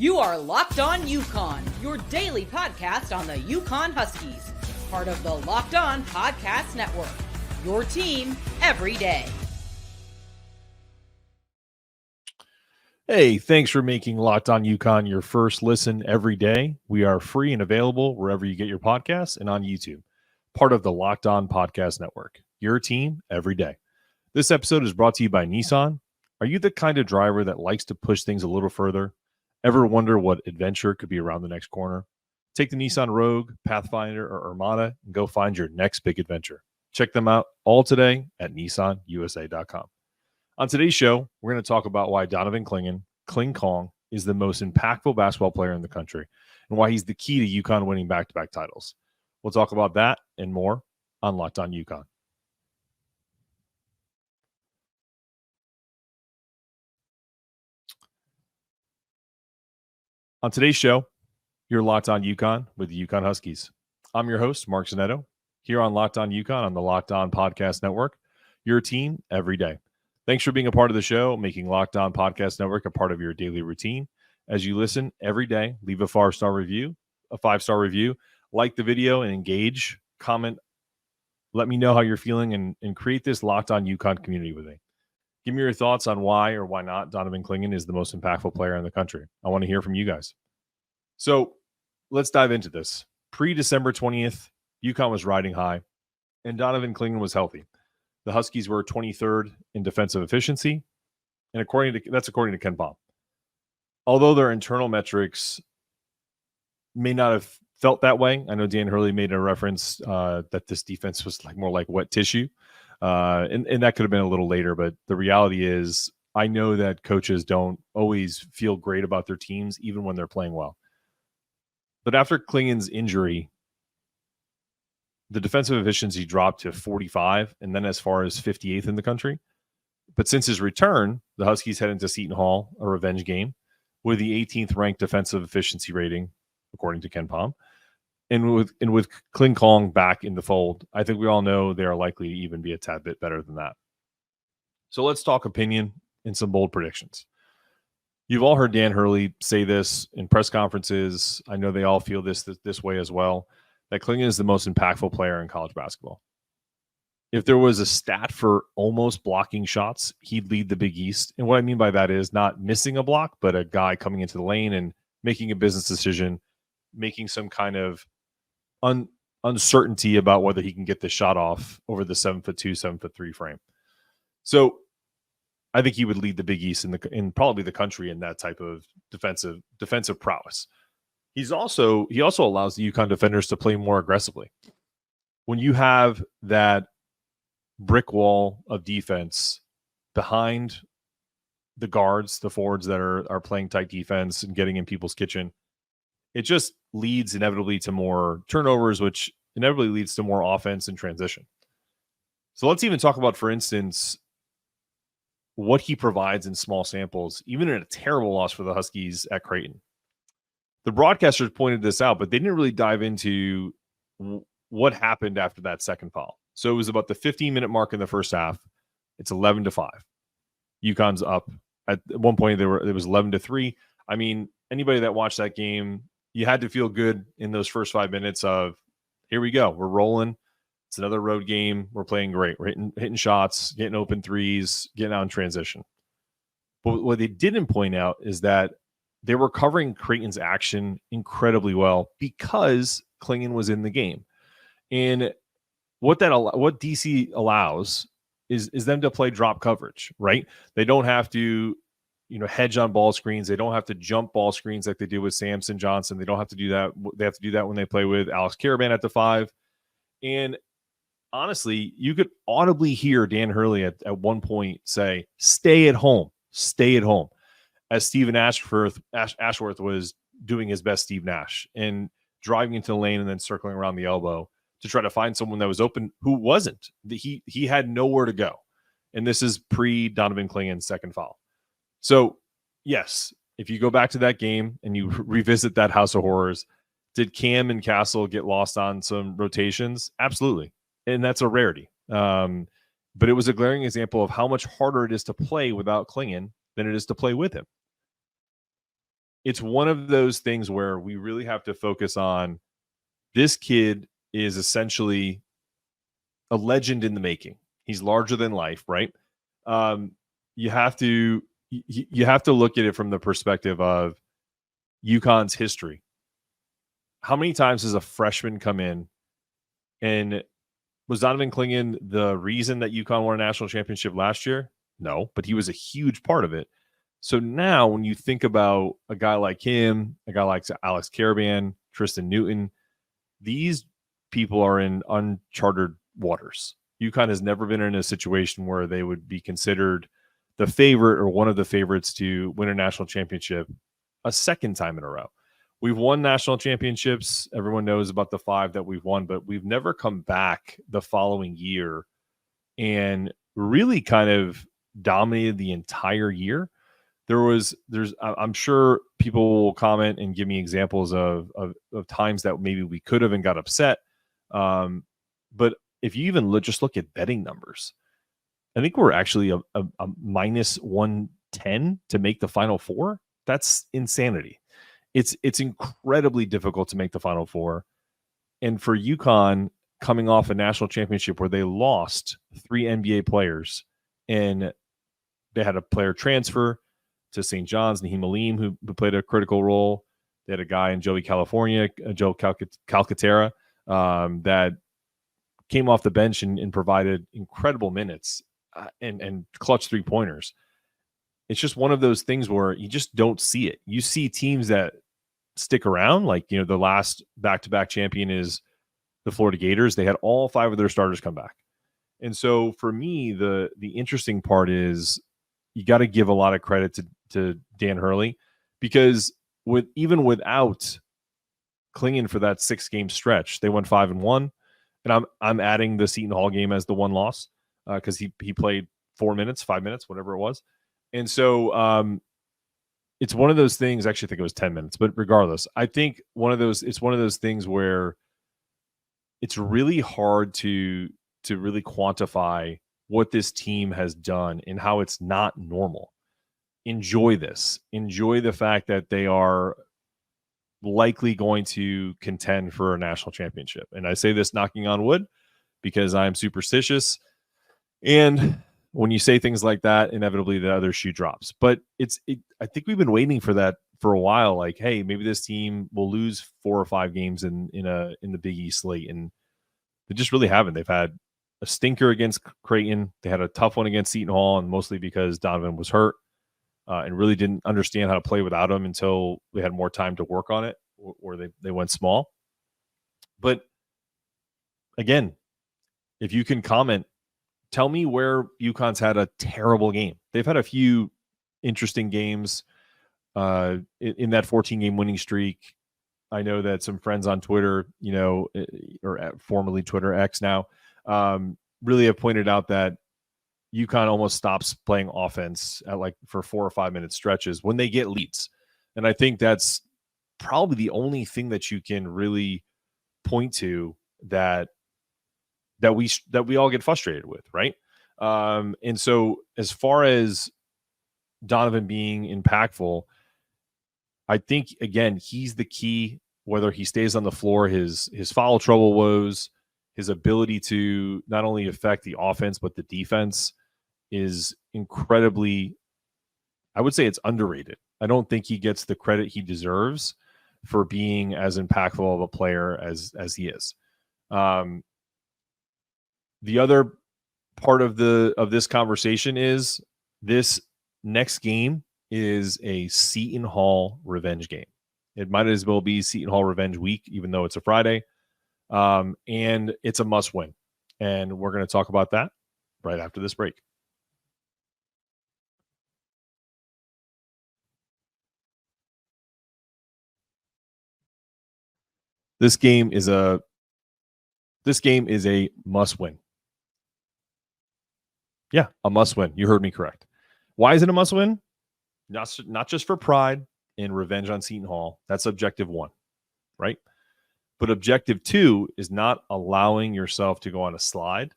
You are Locked On UConn, your daily podcast on the UConn Huskies, part of the Locked On Podcast Network, your team every day. Hey, thanks for making Locked On UConn your first listen every day. We are free and available wherever you get your podcasts and on YouTube, part of the Locked On Podcast Network, your team every day. This episode is brought to you by Nissan. Are you the kind of driver that likes to push things a little further? Ever wonder what adventure could be around the next corner? Take the Nissan Rogue, Pathfinder, or Armada and go find your next big adventure. Check them out all today at nissanusa.com. On today's show, we're going to talk about why Donovan Clingan, Kling KONG, is the most impactful basketball player in the country and why he's the key to UConn winning back-to-back titles. We'll talk about that and more on Locked On UConn. On today's show, you're Locked On UConn with the UConn Huskies. I'm your host, Mark Zanetto, here on Locked On UConn on the Locked On Podcast Network, your team every day. Thanks for being a part of the show, making Locked On Podcast Network a part of your daily routine. As you listen every day, leave a 5-star review, like the video and engage, comment, let me know how you're feeling and create this Locked On UConn community with me. Give me your thoughts on why or why not Donovan Clingan is the most impactful player in the country. I want to hear from you guys. So let's dive into this. Pre-December 20th, UConn was riding high, and Donovan Clingan was healthy. The Huskies were 23rd in defensive efficiency, and that's according to Ken Pom. Although their internal metrics may not have felt that way, I know Dan Hurley made a reference that this defense was more like wet tissue. And that could have been a little later, but the reality is I know that coaches don't always feel great about their teams, even when they're playing well. But after Clingan's injury, the defensive efficiency dropped to 45 and then as far as 58th in the country. But since his return, the Huskies head into Seton Hall, a revenge game, with the 18th ranked defensive efficiency rating, according to Ken Pom. And with Kling KONG back in the fold, I think we all know they are likely to even be a tad bit better than that. So let's talk opinion and some bold predictions. You've all heard Dan Hurley say this in press conferences. I know they all feel this way as well, that Clingan is the most impactful player in college basketball. If there was a stat for almost blocking shots, he'd lead the Big East. And what I mean by that is not missing a block, but a guy coming into the lane and making a business decision, making some kind of uncertainty about whether he can get the shot off over the 7'2", 7'3" frame. So I think he would lead the Big East in probably the country in that type of defensive prowess. He also allows the UConn defenders to play more aggressively. When you have that brick wall of defense behind the guards, the forwards that are playing tight defense and getting in people's kitchen, it just leads inevitably to more turnovers, which inevitably leads to more offense and transition. So let's even talk about, for instance, what he provides in small samples, even in a terrible loss for the Huskies at Creighton. The broadcasters pointed this out, but they didn't really dive into what happened after that second foul. So it was about the 15-minute mark in the first half. It's 11-5. UConn's up. At one point, it was 11-3. I mean, anybody that watched that game, you had to feel good in those first 5 minutes of, here we go, we're rolling. It's another road game. We're playing great. We're hitting shots, getting open threes, getting out in transition. But what they didn't point out is that they were covering Creighton's action incredibly well because Clingan was in the game. And what DC allows is them to play drop coverage, right? They don't have to hedge on ball screens. They don't have to jump ball screens like they do with Samson Johnson. They don't have to do that. They have to do that when they play with Alex Caravan at the 5. And honestly, you could audibly hear Dan Hurley at one point say, stay at home, as Stephen Ashworth was doing his best Steve Nash and driving into the lane and then circling around the elbow to try to find someone that was open who wasn't. He had nowhere to go. And this is pre-Donovan Clingan's second foul. So, yes, if you go back to that game and you revisit that House of Horrors, did Cam and Castle get lost on some rotations? Absolutely. And that's a rarity. But it was a glaring example of how much harder it is to play without Clingan than it is to play with him. it's one of those things where we really have to focus on this kid is essentially a legend in the making. He's larger than life, right? You have to look at it from the perspective of UConn's history. How many times has a freshman come in, and was Donovan Clingan the reason that UConn won a national championship last year? No, but he was a huge part of it. So now when you think about a guy like him, a guy like Alex Caravan, Tristan Newton, these people are in uncharted waters. UConn has never been in a situation where they would be considered the favorite or one of the favorites to win a national championship a second time in a row. We've won national championships. Everyone knows about the 5 that we've won, but we've never come back the following year and really kind of dominated the entire year. I'm sure people will comment and give me examples of times that maybe we could have and got upset. But if you even just look at betting numbers, I think we're actually a minus 110 to make the Final Four. That's insanity. It's incredibly difficult to make the Final Four. And for UConn, coming off a national championship where they lost 3 NBA players, and they had a player transfer to St. John's, Naheem Aleem, who played a critical role. They had a guy in Joe Calcaterra, that came off the bench and provided incredible minutes and clutch 3-pointers. It's just one of those things where you just don't see it. You see teams that stick around, like, the last back-to-back champion is the Florida Gators. They had all 5 of their starters come back. And so for me, the interesting part is you got to give a lot of credit to Dan Hurley, because even without Clingan for that 6-game stretch, they went 5-1. And I'm adding the Seton Hall game as the one loss because he played 4 minutes, 5 minutes, whatever it was. And so it's one of those things. Actually, I think it was 10 minutes, but regardless, I think it's one of those things where it's really hard to really quantify what this team has done and how it's not normal. Enjoy this. Enjoy the fact that they are likely going to contend for a national championship. And I say this knocking on wood because I'm superstitious. And when you say things like that, inevitably the other shoe drops. But I think we've been waiting for that for a while. Like, hey, maybe this team will lose 4 or 5 games in the Big East slate, and they just really haven't. They've had a stinker against Creighton. They had a tough one against Seton Hall, and mostly because Donovan was hurt and really didn't understand how to play without him until they had more time to work on it, or they went small. But again, if you can comment, tell me where UConn's had a terrible game. They've had a few interesting games in that 14-game winning streak. I know that some friends on Twitter, or formerly Twitter X now, really have pointed out that UConn almost stops playing offense for 4 or 5 minute stretches when they get leads. And I think that's probably the only thing that you can really point to that we all get frustrated with, right? And so as far as Donovan being impactful, I think, again, he's the key, whether he stays on the floor, his foul trouble woes, his ability to not only affect the offense, but the defense is incredibly, I would say it's underrated. I don't think he gets the credit he deserves for being as impactful of a player as he is. The other part of this conversation is this next game is a Seton Hall Revenge Game. It might as well be Seton Hall Revenge Week, even though it's a Friday. And it's a must win. And we're going to talk about that right after this break. This game is a must win. Yeah, a must win. You heard me correct. Why is it a must win? Not just for pride and revenge on Seton Hall. That's objective 1, right? But objective 2 is not allowing yourself to go on a slide,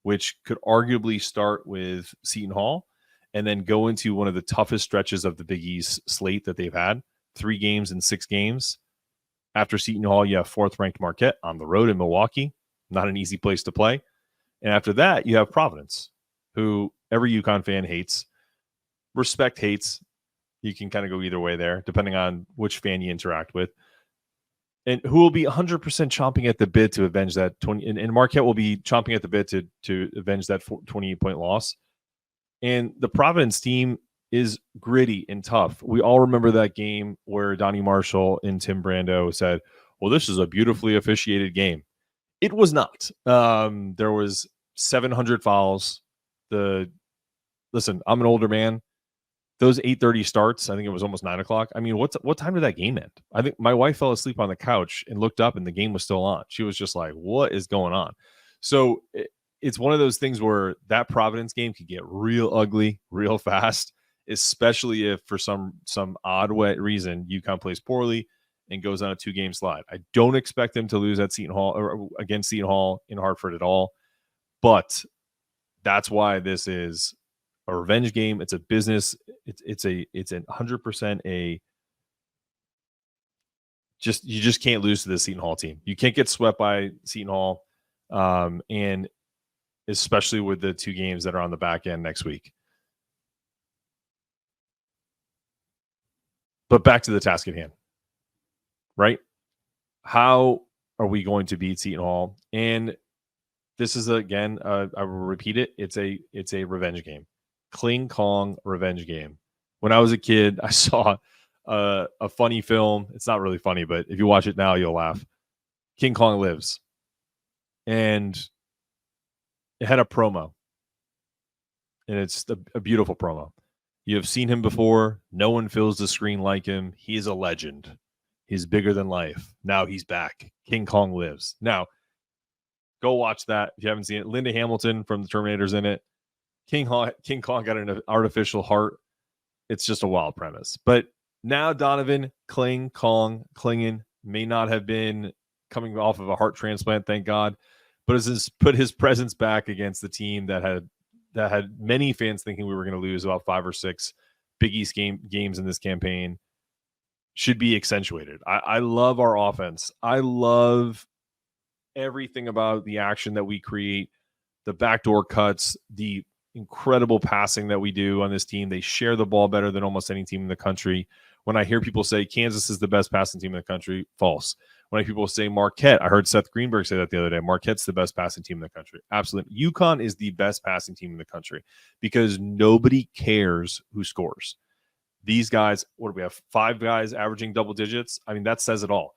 which could arguably start with Seton Hall and then go into one of the toughest stretches of the Big East slate that they've had, 3 games in 6 games. After Seton Hall, you have 4th-ranked Marquette on the road in Milwaukee. Not an easy place to play. And after that, you have Providence, who every UConn fan hates. Respect hates. You can kind of go either way there, depending on which fan you interact with. And who will be 100% chomping at the bit to avenge that 20. And Marquette will be chomping at the bit to avenge that 28-point loss. And the Providence team is gritty and tough. We all remember that game where Donnie Marshall and Tim Brando said, well, this is a beautifully officiated game. It was not. There was 700 fouls. Listen, I'm an older man. Those 8:30 starts, I think it was almost 9 o'clock. I mean, what time did that game end? I think my wife fell asleep on the couch and looked up and the game was still on. She was just like, what is going on? So it's one of those things where that Providence game could get real ugly real fast, especially if for some odd reason UConn plays poorly and goes on a 2-game slide. I don't expect them to lose at Seton Hall or against Seton Hall in Hartford at all, but that's why this is a revenge game. It's a business. It's 100% you just can't lose to the Seton Hall team. You can't get swept by Seton Hall, and especially with the 2 games that are on the back end next week. But back to the task at hand, right? How are we going to beat Seton Hall? And this is, again, I will repeat it. It's a revenge game. Kling KONG revenge game. When I was a kid, I saw a funny film. It's not really funny, but if you watch it now, you'll laugh. King Kong Lives. And it had a promo. And it's a beautiful promo. You have seen him before. No one fills the screen like him. He is a legend. He's bigger than life. Now he's back. King Kong lives. Now, go watch that if you haven't seen it. Linda Hamilton from the Terminator's in it. King Kong got an artificial heart. It's just a wild premise. But now Donovan Clingan may not have been coming off of a heart transplant, thank God, but has put his presence back against the team that had many fans thinking we were going to lose about 5 or 6 Big East games in this campaign. Should be accentuated. I love our offense. I love everything about the action that we create, the backdoor cuts, the incredible passing that we do on this team. They share the ball better than almost any team in the country. When I hear people say Kansas is the best passing team in the country, false. When people say Marquette, I heard Seth Greenberg say that the other day, Marquette's the best passing team in the country. Absolutely. UConn is the best passing team in the country because nobody cares who scores. These guys, what do we have? 5 guys averaging double digits? I mean, that says it all.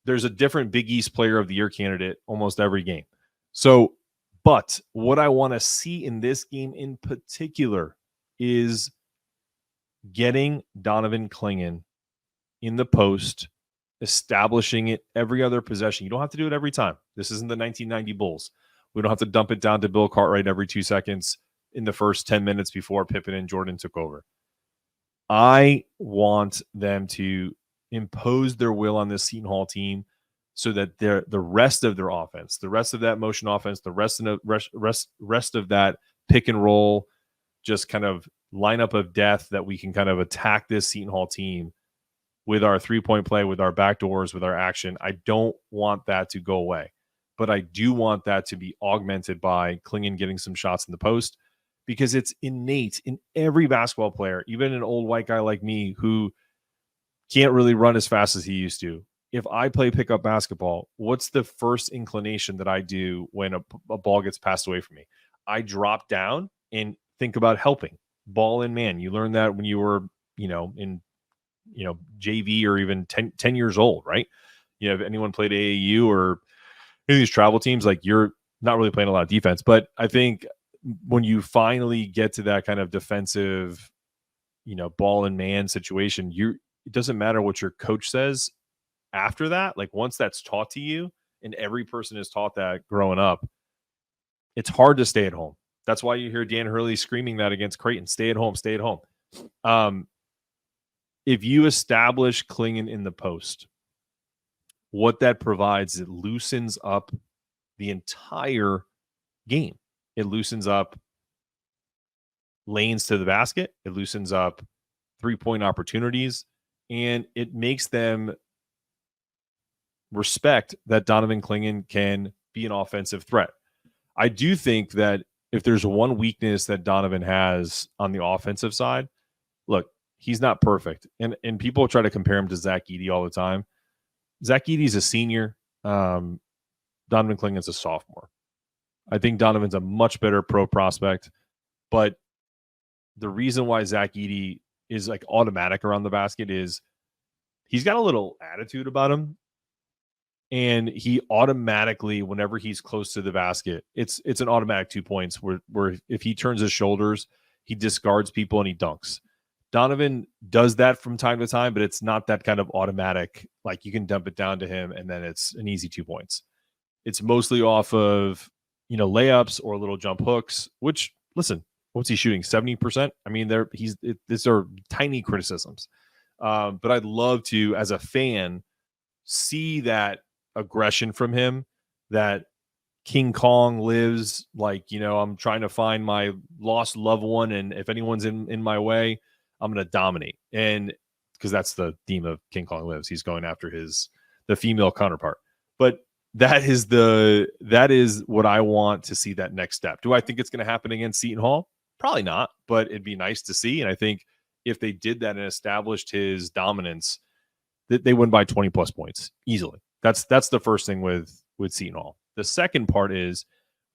There's a different Big East Player of the Year candidate almost every game. So, but what I want to see in this game in particular is getting Donovan Clingan in the post, establishing it every other possession. You don't have to do it every time. This isn't the 1990 Bulls. We don't have to dump it down to Bill Cartwright every 2 seconds in the first 10 minutes before Pippen and Jordan took over. I want them to impose their will on this Seton Hall team so that the rest of their offense, the rest of that motion offense, the rest of that pick and roll, just kind of lineup of death that we can kind of attack this Seton Hall team with our 3-point play, with our backdoors, with our action. I don't want that to go away, but I do want that to be augmented by Clingan getting some shots in the post because it's innate in every basketball player, even an old white guy like me who can't really run as fast as he used to. If I play pickup basketball, what's the first inclination that I do when a ball gets passed away from me? I drop down and think about helping. Ball in man. You learned that when you were, in JV or even 10 years old, right? If anyone played AAU or any of these travel teams, like you're not really playing a lot of defense. But I think when you finally get to that kind of defensive, ball in man situation, it doesn't matter what your coach says after that. Like once that's taught to you, and every person is taught that growing up, it's hard to stay at home. That's why you hear Dan Hurley screaming that against Creighton, stay at home, stay at home. If you establish Clingan in the post, what that provides, it loosens up the entire game. It loosens up lanes to the basket. It loosens up 3-point opportunities, and it makes them respect that Donovan Clingan can be an offensive threat. I do think that if there's one weakness that Donovan has on the offensive side, look, he's not perfect. And people try to compare him to Zach Edey all the time. Zach Edey's a senior. Donovan Clingan's a sophomore. I think Donovan's a much better pro prospect, but the reason why Zach Edey is like automatic around the basket is he's got a little attitude about him. And he automatically, whenever he's close to the basket, it's an automatic 2 points where if he turns his shoulders, he discards people and he dunks. Donovan does that from time to time, but it's not that kind of automatic, like you can dump it down to him and then it's an easy 2 points. It's mostly off of, layups or little jump hooks, which, listen, what's he shooting? 70%? I mean, these are tiny criticisms. But I'd love to, as a fan, see that aggression from him, that King Kong lives, like, I'm trying to find my lost loved one, and if anyone's in my way, I'm going to dominate. And because that's the theme of King Kong Lives, he's going after the female counterpart. But that is what I want to see, that next step. Do I think it's going to happen against Seton Hall? Probably not, but it'd be nice to see. And I think if they did that and established his dominance, that they win by 20 plus points easily. That's the first thing with Seton Hall. The second part is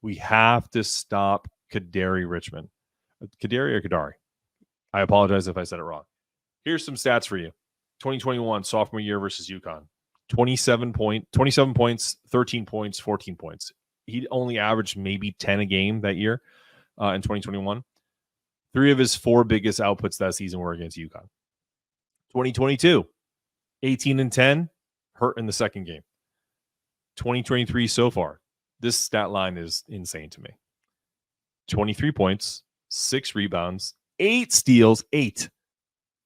we have to stop Kadari Richmond. Kadari or Kadari? I apologize if I said it wrong. Here's some stats for you. 2021 sophomore year versus UConn. 27 points, 13 points, 14 points. He only averaged maybe 10 a game that year in 2021. 3 of his 4 biggest outputs that season were against UConn. 2022, 18 and 10, hurt in the second game. 2023 so far, this stat line is insane to me. 23 points, 6 rebounds, 8 steals,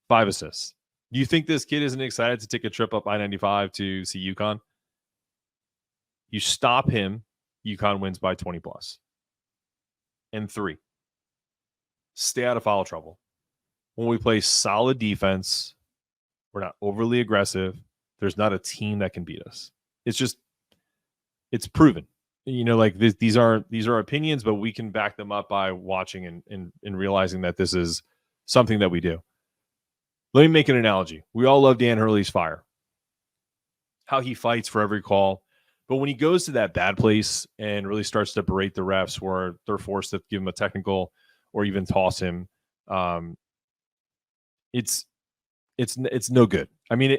5 assists. Do you think this kid isn't excited to take a trip up I-95 to see UConn? You stop him, UConn wins by 20 plus. And 3, stay out of foul trouble. When we play solid defense, we're not overly aggressive, there's not a team that can beat us. It's proven. These are opinions, but we can back them up by watching and realizing that this is something that we do. Let me make an analogy. We all love Dan Hurley's fire, how he fights for every call. But when he goes to that bad place and really starts to berate the refs, where they're forced to give him a technical or even toss him, it's no good. I mean,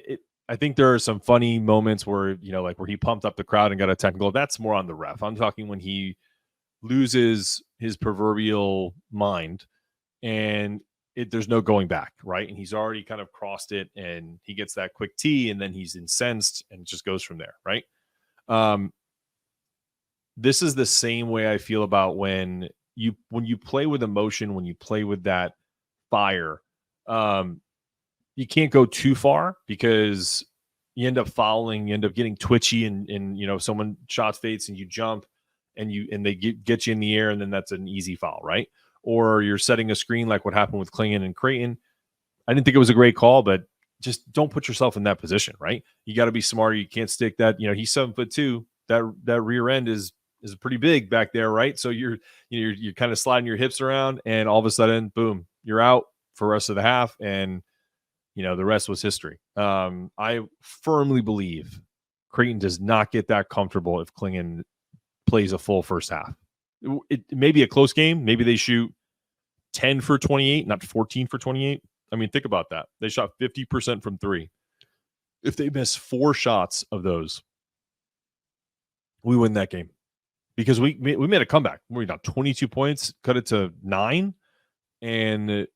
I think there are some funny moments where, where he pumped up the crowd and got a technical. That's more on the ref. I'm talking when he loses his proverbial mind and there's no going back, right? And he's already kind of crossed it and he gets that quick tee and then he's incensed and just goes from there, right? This is the same way I feel about when you play with emotion, when you play with that fire, you can't go too far because you end up fouling, you end up getting twitchy and someone shot fakes and you jump and they get you in the air and then that's an easy foul, right? Or you're setting a screen like what happened with Clingan and Creighton. I didn't think it was a great call, but just don't put yourself in that position, right? You got to be smart. You can't stick that, he's 7'2". That rear end is pretty big back there, right? So you're kind of sliding your hips around and all of a sudden, boom, you're out for the rest of the half. And, the rest was history. I firmly believe Creighton does not get that comfortable if Clingan plays a full first half. It may be a close game. Maybe they shoot 10 for 28, not 14 for 28. I mean, think about that. They shot 50% from 3. If they miss 4 shots of those, we win that game because we made a comeback. We got 22 points, cut it to 9. And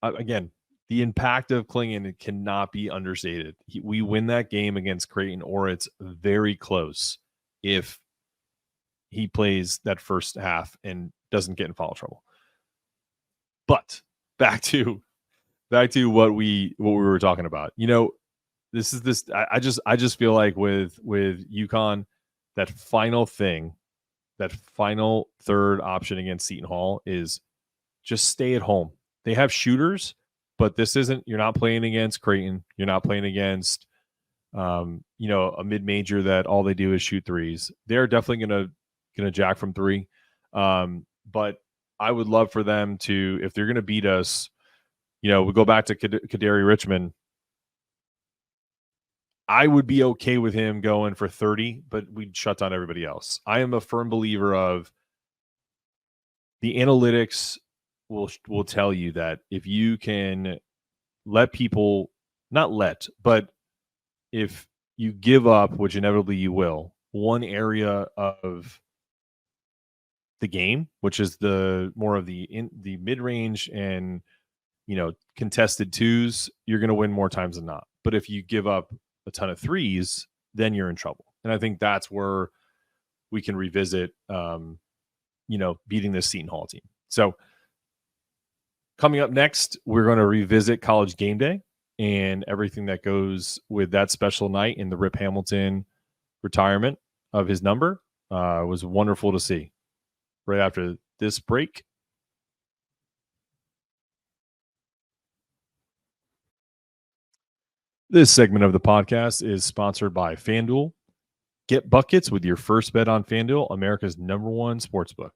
again, the impact of Clingan cannot be understated. We win that game against Creighton, or it's very close if he plays that first half and doesn't get in foul trouble. But back to what we were talking about. I just feel like with UConn, that final thing, that final third option against Seton Hall is just stay at home. They have shooters, but you're not playing against Creighton. You're not playing against, a mid-major that all they do is shoot threes. They're definitely gonna jack from three. But I would love for them to, if they're gonna beat us, we go back to Kadari Richmond. I would be okay with him going for 30, but we'd shut down everybody else. I am a firm believer of the analytics will tell you that if you can let people, not let, but if you give up, which inevitably you will, one area of the game, which is the more of the mid-range and contested twos, you're going to win more times than not. But if you give up a ton of threes, then you're in trouble. And I think that's where we can revisit, beating this Seton Hall team. So coming up next, we're going to revisit College Game Day and everything that goes with that special night in the Rip Hamilton retirement of his number. It was wonderful to see. Right after this break. This segment of the podcast is sponsored by FanDuel. Get buckets with your first bet on FanDuel, America's #1 sportsbook.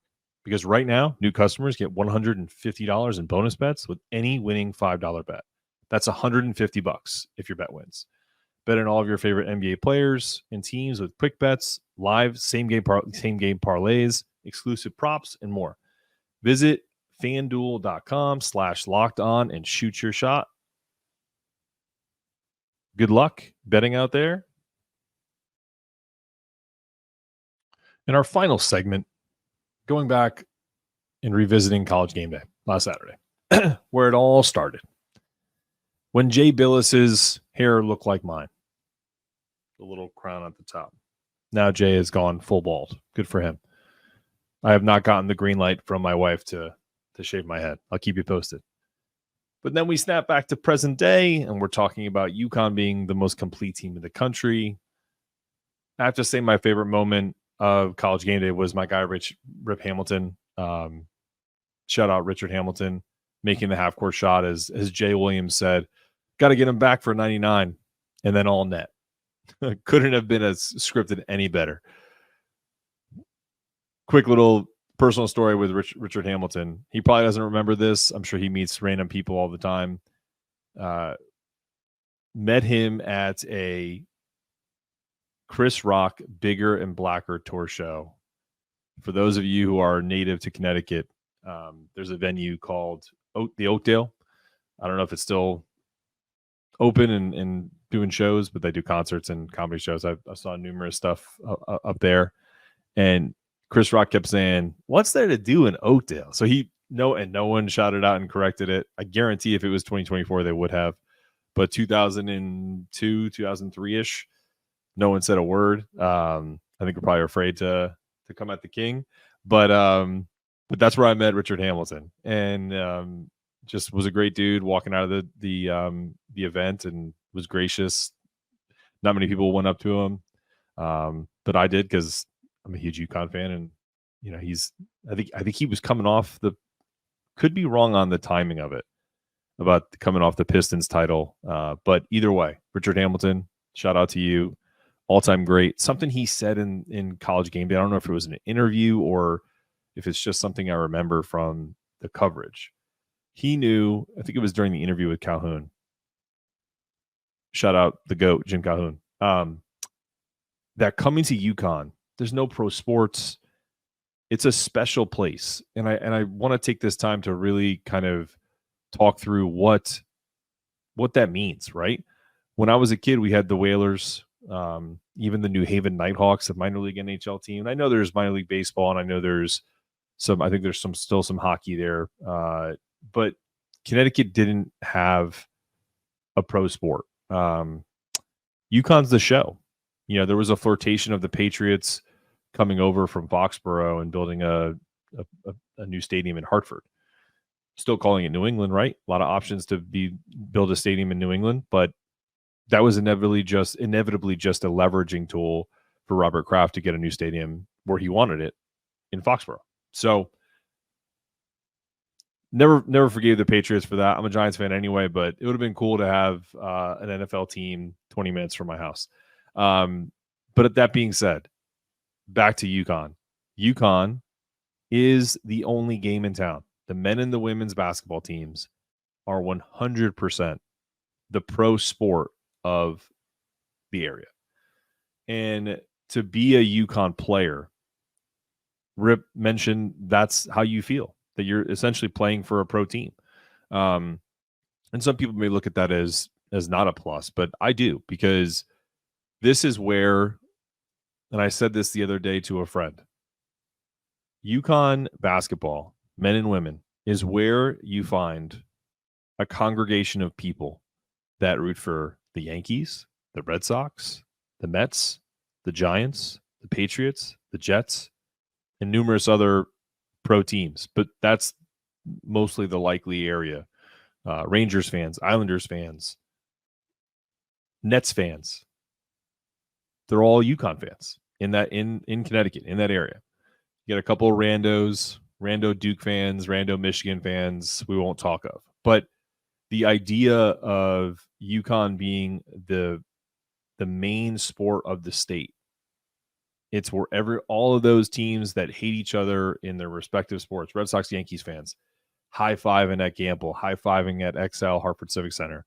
Because right now, new customers get $150 in bonus bets with any winning $5 bet. That's $150 if your bet wins. Bet on all of your favorite NBA players and teams with quick bets, live same-game parlays, exclusive props, and more. Visit FanDuel.com/lockedon and shoot your shot. Good luck betting out there. In our final segment, going back and revisiting College Game Day last Saturday, where it all started. When Jay Billis's hair looked like mine. The little crown at the top. Now Jay has gone full bald. Good for him. I have not gotten the green light from my wife to shave my head. I'll keep you posted. But then we snap back to present day, and we're talking about UConn being the most complete team in the country. I have to say my favorite moment of College Game Day was my guy, Rip Hamilton. Shout out Richard Hamilton making the half-court shot, as Jay Williams said. Got to get him back for 99, and then all net. Couldn't have been scripted any better. Quick little personal story with Richard Hamilton. He probably doesn't remember this. I'm sure he meets random people all the time. Met him at a Chris Rock Bigger and Blacker tour show. For those of you who are native to Connecticut, there's a venue called the Oakdale. I don't know if it's still open and doing shows, but they do concerts and comedy shows. I saw numerous stuff up there, and Chris Rock kept saying, "What's there to do in Oakdale?" So no one shouted out and corrected it. I guarantee if it was 2024, they would have, but 2002, 2003-ish, no one said a word. I think we're probably afraid to come at the king, but that's where I met Richard Hamilton, and just was a great dude walking out of the event, and was gracious. Not many people went up to him, but I did because I'm a huge UConn fan, and I think he was coming off could be wrong on the timing of it, about coming off the Pistons title, but either way, Richard Hamilton, shout out to you, all-time great. Something he said in College Game Day, I don't know if it was an interview or if it's just something I remember from the coverage. He knew, I think it was during the interview with Calhoun. Shout out the GOAT, Jim Calhoun. That coming to UConn, there's no pro sports. It's a special place. And I want to take this time to really kind of talk through what that means, right? When I was a kid, we had the Whalers, even the New Haven Nighthawks, a minor league NHL team. And I know there's minor league baseball, and I know there's still some hockey there. But Connecticut didn't have a pro sport. UConn's the show. There was a flirtation of the Patriots coming over from Foxborough and building a new stadium in Hartford. Still calling it New England, right? A lot of options to build a stadium in New England, but that was inevitably just a leveraging tool for Robert Kraft to get a new stadium where he wanted it in Foxborough. So never forgave the Patriots for that. I'm a Giants fan anyway, but it would have been cool to have an NFL team 20 minutes from my house. But that being said, back to UConn. UConn is the only game in town. The men and the women's basketball teams are 100% the pro sport of the area. And to be a UConn player, Rip mentioned that's how you feel, that you're essentially playing for a pro team. And some people may look at that as not a plus, but I do, because this is where, and I said this the other day to a friend, UConn basketball, men and women, is where you find a congregation of people that root for the Yankees, the Red Sox, the Mets, the Giants, the Patriots, the Jets, and numerous other pro teams. But that's mostly the likely area. Rangers fans, Islanders fans, Nets fans. They're all UConn fans in Connecticut, in that area. You get a couple of rando Duke fans, rando Michigan fans we won't talk of. But the idea of UConn being the main sport of the state, it's where all of those teams that hate each other in their respective sports, Red Sox, Yankees fans, high-fiving at Gamble, high-fiving at XL, Hartford Civic Center.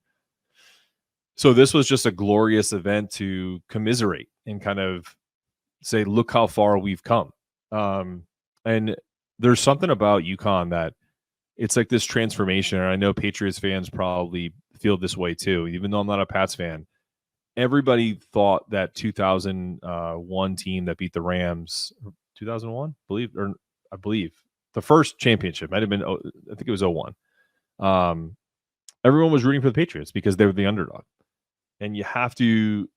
So this was just a glorious event to commiserate and kind of say, look how far we've come. And there's something about UConn that it's like this transformation. And I know Patriots fans probably feel this way too, even though I'm not a Pats fan. Everybody thought that 2001 team that beat the Rams, 2001, I believe the first championship might have been, I think it was 01. Everyone was rooting for the Patriots because they were the underdog. And you have to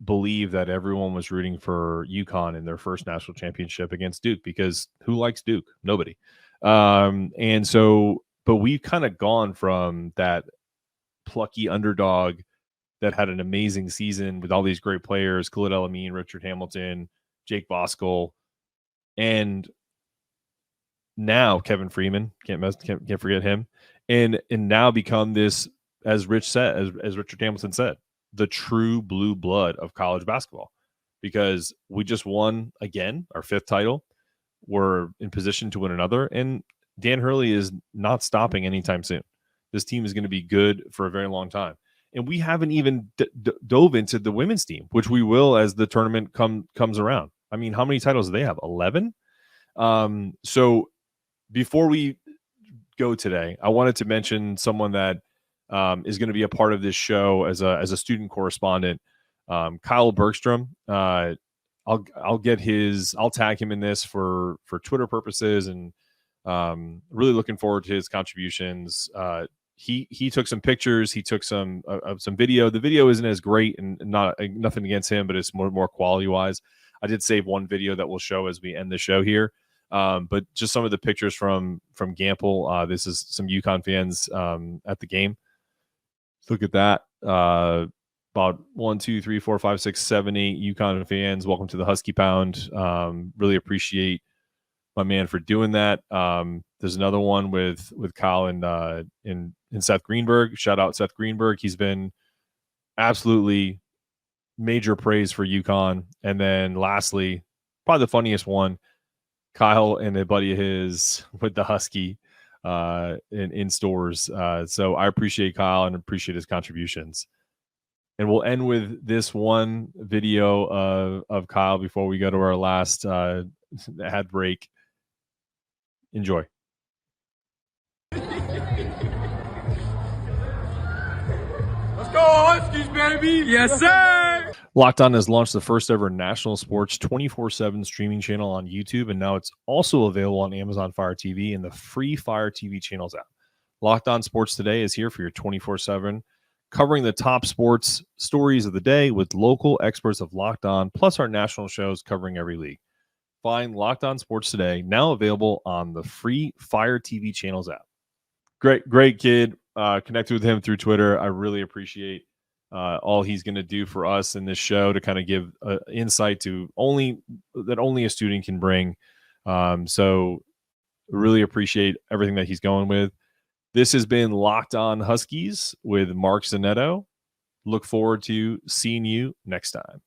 believe that everyone was rooting for UConn in their first national championship against Duke, because who likes Duke? Nobody. And so, but we've kind of gone from that plucky underdog that had an amazing season with all these great players, Khalid El-Amin, Richard Hamilton, Jake Boskel, and now Kevin Freeman, can't forget him, and now become this, as Rich said, as Richard Hamilton said, the true blue blood of college basketball, because we just won again our 5th title. We're in position to win another, and Dan Hurley is not stopping anytime soon. This team is going to be good for a very long time. And we haven't even dove into the women's team, which we will as the tournament comes around. I mean, how many titles do they have? 11? So before we go today, I wanted to mention someone that is going to be a part of this show as a student correspondent, Kyle Bergstrom. I'll tag him in this for Twitter purposes, and really looking forward to his contributions. He took some pictures. He took some video. The video isn't as great, and nothing against him, but it's more quality wise. I did save one video that we'll show as we end the show here. But just some of the pictures from Gamble. This is some UConn fans at the game. Look at that. About 1, 2, 3, 4, 5, 6, 7, 8 UConn fans. Welcome to the Husky Pound. Really appreciate my man for doing that. There's another one with Kyle and Seth Greenberg. Shout out Seth Greenberg. He's been absolutely major praise for UConn. And then lastly, probably the funniest one, Kyle and a buddy of his with the Husky in stores. So I appreciate Kyle and appreciate his contributions. And we'll end with this one video of Kyle before we go to our last ad break. Enjoy. Let's go Huskies, baby! Yes, sir! Locked On has launched the first ever national sports 24/7 streaming channel on YouTube, and now it's also available on Amazon Fire TV and the free Fire TV channels app. Locked On Sports Today is here for your 24/7, covering the top sports stories of the day with local experts of Locked On, plus our national shows covering every league. Find Locked On Sports Today, now available on the free Fire TV channels app. Great kid. Connected with him through Twitter. I really appreciate all he's going to do for us in this show to kind of give insight to only a student can bring. So really appreciate everything that he's going with. This has been Locked On Huskies with Mark Zanetto. Look forward to seeing you next time.